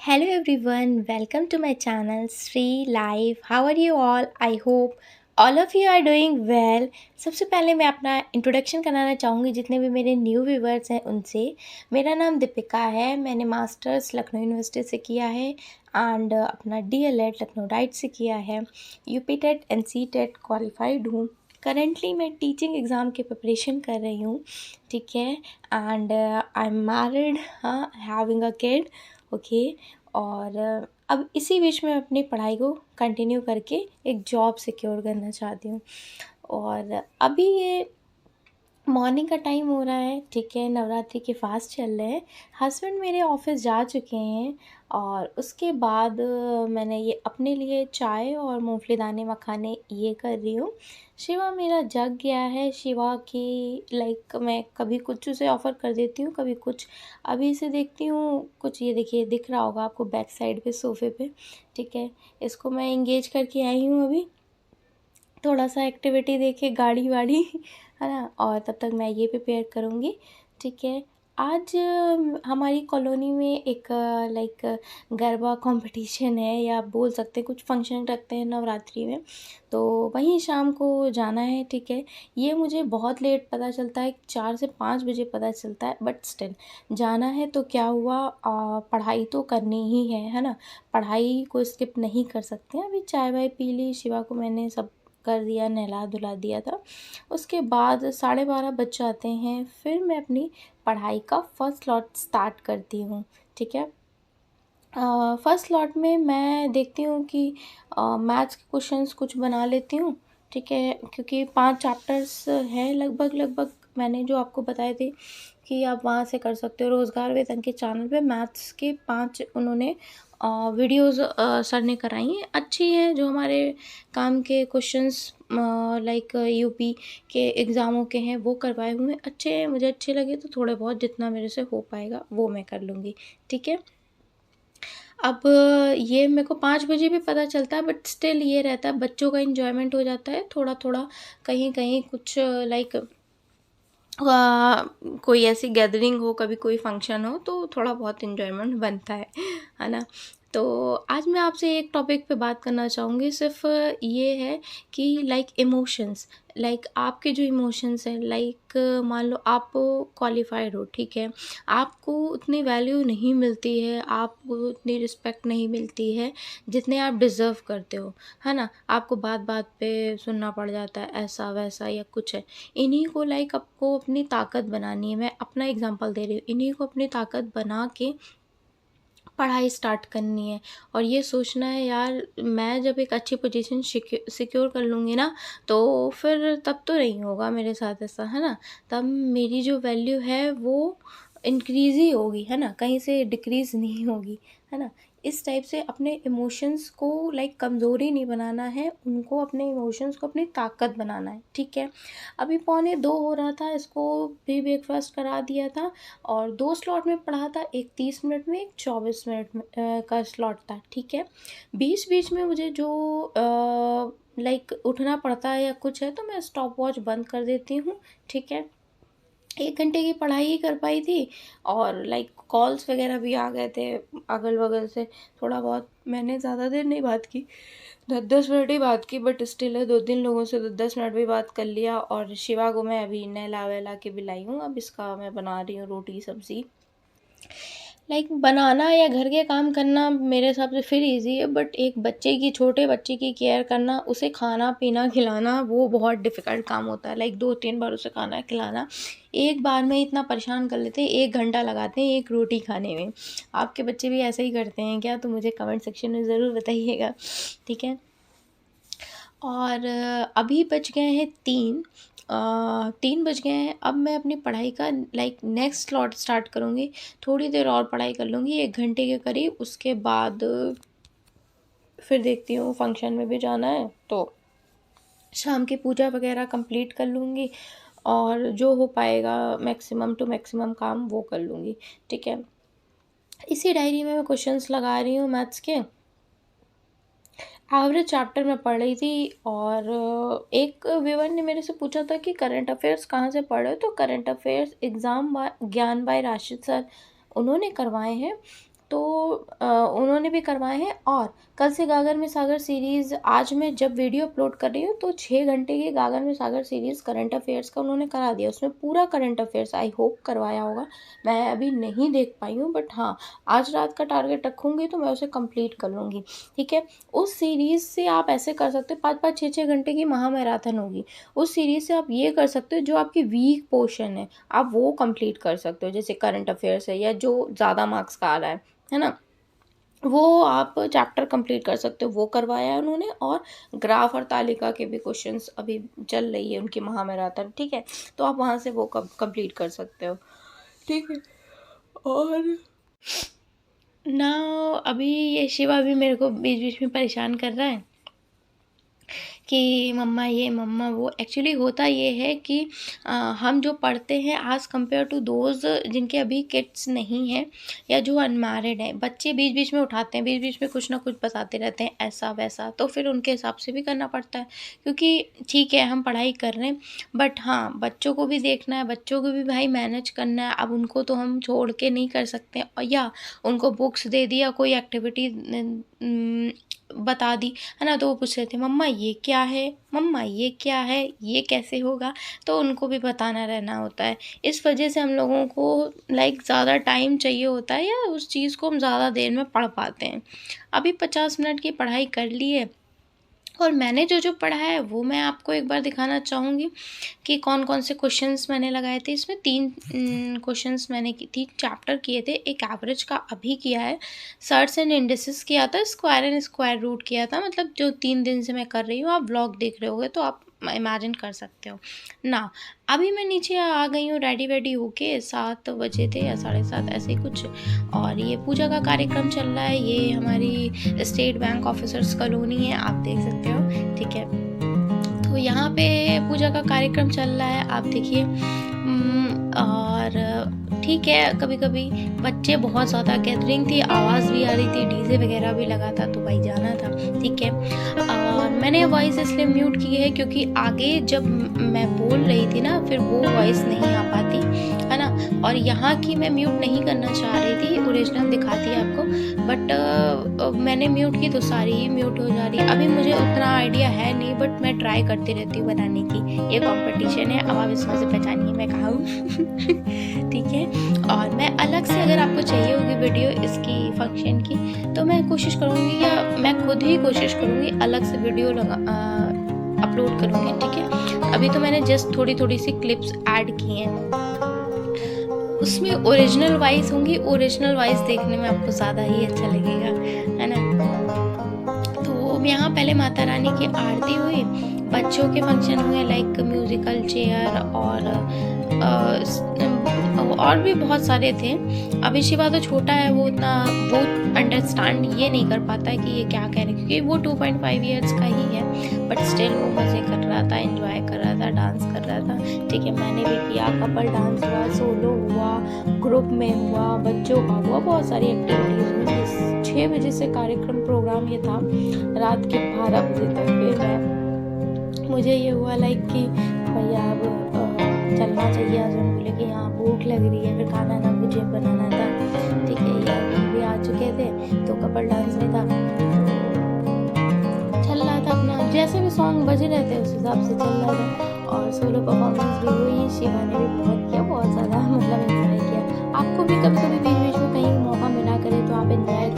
Hello everyone, welcome to my channel Sri Life. How are you all? I hope all of you are doing well. सबसे पहले मैं अपना introduction कराना चाहूँगी जितने भी मेरे न्यू व्यूवर्स हैं उनसे। मेरा नाम दीपिका है, मैंने मास्टर्स लखनऊ यूनिवर्सिटी से किया है एंड अपना डीएलएड लखनऊ डाइट से किया है। UP TET and C TET qualified हूँ। करेंटली मैं टीचिंग एग्ज़ाम की प्रिपरेशन कर रही हूँ, ठीक है। एंड आई एम मैरिड, हाँ, हैविंग अ किड, ओके। और अब इसी बीच में अपनी पढ़ाई को कंटिन्यू करके एक जॉब सिक्योर करना चाहती हूँ। और अभी ये मॉर्निंग का टाइम हो रहा है, ठीक है, नवरात्रि के फास्ट चल रहे हैं। हस्बैंड मेरे ऑफिस जा चुके हैं और उसके बाद मैंने ये अपने लिए चाय और मूंगफली दाने मखाने ये कर रही हूँ। शिवा मेरा जग गया है। शिवा की मैं कभी कुछ उसे ऑफ़र कर देती हूँ, कभी कुछ। अभी इसे देखती हूँ कुछ, ये देखिए दिख रहा होगा आपको बैक साइड पे सोफ़े पे, ठीक है। इसको मैं एंगेज करके आई हूँ अभी, थोड़ा सा एक्टिविटी देखे गाड़ी वाड़ी है ना। और तब तक मैं ये प्रिपेयर करूँगी, ठीक है। आज हमारी कॉलोनी में एक गरबा कंपटीशन है, या आप बोल सकते हैं कुछ फंक्शन रखते हैं नवरात्रि में, तो वहीं शाम को जाना है, ठीक है। ये मुझे बहुत लेट पता चलता है, 4 से 5 बजे पता चलता है, बट स्टिल जाना है तो क्या हुआ, पढ़ाई तो करनी ही है ना। पढ़ाई को स्किप नहीं कर सकते हैं। अभी चाय वाय पी ली, शिवा को मैंने सब कर दिया, नहला धुला दिया था। उसके बाद 12:30 बज जाते हैं, फिर मैं अपनी पढ़ाई का फर्स्ट लॉट स्टार्ट करती हूँ, ठीक है। फर्स्ट लॉट में मैं देखती हूँ कि मैथ्स के क्वेश्चंस कुछ बना लेती हूँ, ठीक है, क्योंकि 5 चैप्टर्स हैं लगभग। मैंने जो आपको बताए थे कि आप वहाँ से कर सकते हो। रोज़गार वेतन के चैनल पे मैथ्स के 5 उन्होंने वीडियोस सर ने कराई हैं, अच्छी हैं। जो हमारे काम के क्वेश्चंस यूपी के एग्ज़ामों के हैं वो करवाए हुए हैं, अच्छे हैं, मुझे अच्छे लगे। तो थोड़े बहुत जितना मेरे से हो पाएगा वो मैं कर लूँगी, ठीक है। अब ये मेरे को 5 बजे भी पता चलता है, बट स्टिल ये रहता है, बच्चों का एन्जॉयमेंट हो जाता है थोड़ा-थोड़ा। कहीं-कहीं कुछ कोई ऐसी गैदरिंग हो, कभी कोई फंक्शन हो, तो थोड़ा बहुत एन्जॉयमेंट बनता है ना। तो आज मैं आपसे एक टॉपिक पे बात करना चाहूँगी, सिर्फ़ ये है कि इमोशंस, आपके जो इमोशंस हैं, मान लो आप क्वालिफ़ाइड हो, ठीक है, आपको उतनी वैल्यू नहीं मिलती है, आपको उतनी रिस्पेक्ट नहीं मिलती है जितने आप डिज़र्व करते हो, है ना। आपको बात-बात पे सुनना पड़ जाता है, ऐसा-वैसा या कुछ है। इन्हीं को आपको अपनी ताकत बनानी है। मैं अपना एग्जांपल दे रही हूँ, इन्हीं को अपनी ताकत बना के पढ़ाई स्टार्ट करनी है। और ये सोचना है, यार मैं जब एक अच्छी पोजीशन सिक्योर कर लूँगी ना, तो फिर तब तो नहीं होगा मेरे साथ ऐसा, है ना। तब मेरी जो वैल्यू है वो इंक्रीज़ ही होगी, है ना, कहीं से डिक्रीज़ नहीं होगी, है ना। इस टाइप से अपने इमोशंस को कमज़ोरी नहीं बनाना है, उनको, अपने इमोशंस को अपनी ताकत बनाना है, ठीक है। अभी 1:45 हो रहा था, इसको भी ब्रेकफ़ास्ट करा दिया था और 2 स्लॉट में पढ़ा था, एक 30 मिनट में, एक 24 मिनट में का स्लॉट था, ठीक है। बीच-बीच में मुझे जो उठना पड़ता है या कुछ है, तो मैं स्टॉप वॉच बंद कर देती हूँ, ठीक है। 1 घंटे की पढ़ाई ही कर पाई थी और कॉल्स वगैरह भी आ गए थे अगल-बगल से। थोड़ा बहुत मैंने ज़्यादा देर नहीं बात की, 10-10 मिनट ही बात की, बट स्टिल है, 2-3 लोगों से 10-10 मिनट भी बात कर लिया। और शिवा को मैं अभी नहला-वहला के बिलाई हूँ, अब इसका मैं बना रही हूँ रोटी सब्ज़ी। बनाना या घर के काम करना मेरे हिसाब से फिर ईज़ी है, बट एक बच्चे की, छोटे बच्चे की केयर करना, उसे खाना-पीना खिलाना, वो बहुत डिफ़िकल्ट काम होता है। 2-3 बार उसे खाना खिलाना, एक बार में इतना परेशान कर लेते हैं, 1 घंटा लगाते हैं एक रोटी खाने में। आपके बच्चे भी ऐसे ही करते हैं क्या? तो मुझे कमेंट सेक्शन में ज़रूर बताइएगा, ठीक है। और अभी बज गए हैं 3, 3 बज गए हैं। अब मैं अपनी पढ़ाई का नेक्स्ट स्लॉट स्टार्ट करूँगी। थोड़ी देर और पढ़ाई कर लूँगी, 1 घंटे के करीब। उसके बाद फिर देखती हूँ, फंक्शन में भी जाना है, तो शाम की पूजा वगैरह कंप्लीट कर लूँगी और जो हो पाएगा मैक्सिमम टू मैक्सिमम काम वो कर लूँगी, ठीक है। इसी डायरी में मैं क्वेश्चंस लगा रही हूँ मैथ्स के। एवरेज चैप्टर में पढ़ रही थी और एक व्यूअर ने मेरे से पूछा था कि करंट अफेयर्स कहाँ से पढ़ रहे हो, तो करंट अफेयर्स एग्ज़ाम ज्ञान बाय राशिद सर, उन्होंने करवाए हैं। तो उन्होंने भी करवाए हैं। और कल से गागर में सागर सीरीज़, आज मैं जब वीडियो अपलोड कर रही हूँ तो 6 घंटे की गागर में सागर सीरीज़ करंट अफेयर्स का उन्होंने करा दिया। उसमें पूरा करंट अफेयर्स आई होप करवाया होगा, मैं अभी नहीं देख पाई हूँ, बट हाँ आज रात का टारगेट रखूँगी तो मैं उसे कंप्लीट कर लूँगी। ठीक है, उस सीरीज़ से आप ऐसे कर सकते हो, 5-5 6-6 घंटे की महामैराथन होगी। उस सीरीज़ से आप ये कर सकते हो, जो आपकी वीक पोर्शन है आप वो कंप्लीट कर सकते हो, जैसे करंट अफेयर्स है या जो ज़्यादा मार्क्स का आ रहा है ना, वो आप चैप्टर कंप्लीट कर सकते हो, वो करवाया है उन्होंने। और ग्राफ और तालिका के भी क्वेश्चंस अभी चल रही है उनकी महामैराथन। ठीक है, तो आप वहाँ से वो कंप्लीट कर सकते हो। ठीक है, और ना अभी ये शिवा भी मेरे को बीच बीच में परेशान कर रहा है कि मम्मा ये मम्मा वो। एक्चुअली होता ये है कि हम जो पढ़ते हैं एज़ कम्पेयर टू दोज़ जिनके अभी किड्स नहीं हैं या जो अनमैरिड हैं, बच्चे बीच बीच में उठाते हैं, बीच बीच में कुछ ना कुछ बताते रहते हैं ऐसा वैसा, तो फिर उनके हिसाब से भी करना पड़ता है। क्योंकि ठीक है हम पढ़ाई कर रहे हैं, बट हाँ बच्चों को भी देखना है, बच्चों को भी भाई मैनेज करना है। अब उनको तो हम छोड़ के नहीं कर सकते, और या उनको बुक्स दे दी या कोई एक्टिविटी बता दी, है ना, तो वो पूछ रहे थे मम्मा ये क्या है, मम्मा ये क्या है, ये कैसे होगा, तो उनको भी बताना रहना होता है। इस वजह से हम लोगों को लाइक ज़्यादा टाइम चाहिए होता है, या उस चीज़ को हम ज़्यादा देर में पढ़ पाते हैं। अभी 50 मिनट की पढ़ाई कर ली है, और मैंने जो जो पढ़ा है वो मैं आपको एक बार दिखाना चाहूँगी कि कौन कौन से क्वेश्चंस मैंने लगाए थे। इसमें 3 क्वेश्चंस मैंने 3 चैप्टर किए थे। एक एवरेज का अभी किया है, सर्ट्स एंड इंडिसेस किया था, स्क्वायर एंड स्क्वायर रूट किया था। मतलब जो 3 दिन से मैं कर रही हूँ, आप व्लॉग देख रहे होगे तो आप इमेजिन कर सकते हो ना। अभी मैं नीचे आ गई हूँ रेडी वेडी होके, 7 बजे थे या 7:30 ऐसे ही कुछ, और ये पूजा का कार्यक्रम चल रहा है। ये हमारी स्टेट बैंक ऑफिसर्स कॉलोनी है, आप देख सकते हो। ठीक है, तो यहाँ पे पूजा का कार्यक्रम चल रहा है, आप देखिए। और ठीक है, कभी कभी बच्चे बहुत ज़्यादा गैदरिंग थी, आवाज़ भी आ रही थी, डीजे वगैरह भी लगा था, तो भाई जाना था। ठीक है, और मैंने वॉइस इसलिए म्यूट की है क्योंकि आगे जब मैं बोल रही थी ना, फिर वो वॉइस नहीं आ पाती, है ना। और यहाँ की मैं म्यूट नहीं करना चाह रही थी, ओरिजिनल दिखाती है आपको, बट मैंने म्यूट की तो सारी ही म्यूट हो जा रही है। अभी मुझे उतना आइडिया है नहीं, बट मैं ट्राई करती रहती हूँ बनाने की। ये कंपटीशन है, अब आप इसमें से पहचानिए मैं कहाँ हूँ। ठीक है, और मैं अलग से अगर आपको चाहिए होगी वीडियो इसकी फंक्शन की, तो मैं कोशिश करूँगी, या मैं खुद ही कोशिश करूँगी अलग से वीडियो अपलोड करूँगी। ठीक है, अभी तो मैंने जस्ट थोड़ी थोड़ी सी क्लिप्स ऐड की हैं, उसमें ओरिजिनल वॉइस होंगी। ओरिजिनल वॉइस देखने में आपको ज़्यादा ही अच्छा लगेगा, है ना। तो यहाँ पहले माता रानी की आरती हुई, बच्चों के फंक्शन हुए लाइक म्यूजिकल चेयर, और भी बहुत सारे थे। अभी शिवा तो छोटा है, वो उतना वो अंडरस्टैंड ये नहीं कर पाता है कि ये क्या कह रहे हैं, क्योंकि वो 2.5 ईयर्स का ही है, बट स्टिल वो मज़े कर रहा था, एंजॉय कर रहा था, डांस कर रहा था। ठीक है, मैंने भी किया, कपल डांस हुआ, सोलो हुआ, ग्रुप में हुआ, बच्चों का हुआ, बहुत सारी एक्टिविटीज़ हुई। 6 बजे से कार्यक्रम प्रोग्राम ये था, रात के 12 बजे तक। फिर मुझे ये हुआ लाइक कि भैया अब चलना चाहिए। आज हम बोले कि हाँ भूख लग रही है, फिर खाना ना मुझे बनाना था। ठीक है, यार भी आ चुके थे, तो कपल डांस में था, चल रहा था अपना, जैसे भी सॉन्ग बज रहे थे उस हिसाब से चल रहा था। और सोलो परफॉर्मेंस भी हुई, शिवा ने भी बहुत किया, बहुत ज़्यादा मतलब एंजॉय किया। आपको भी कभी कभी बीच बीच में कहीं मौका मिला करे तो आप एंजॉय